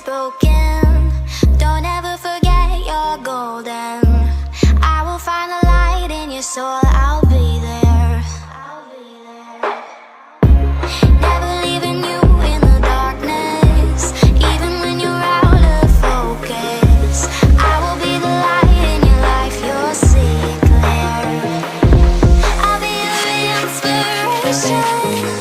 broken, don't ever forget you're golden. I will find the light in your soul, I'll be there. Never leaving you in the darkness, even when you're out of focus. I will be the light in your life, you'll see it clear. I'll be your inspiration.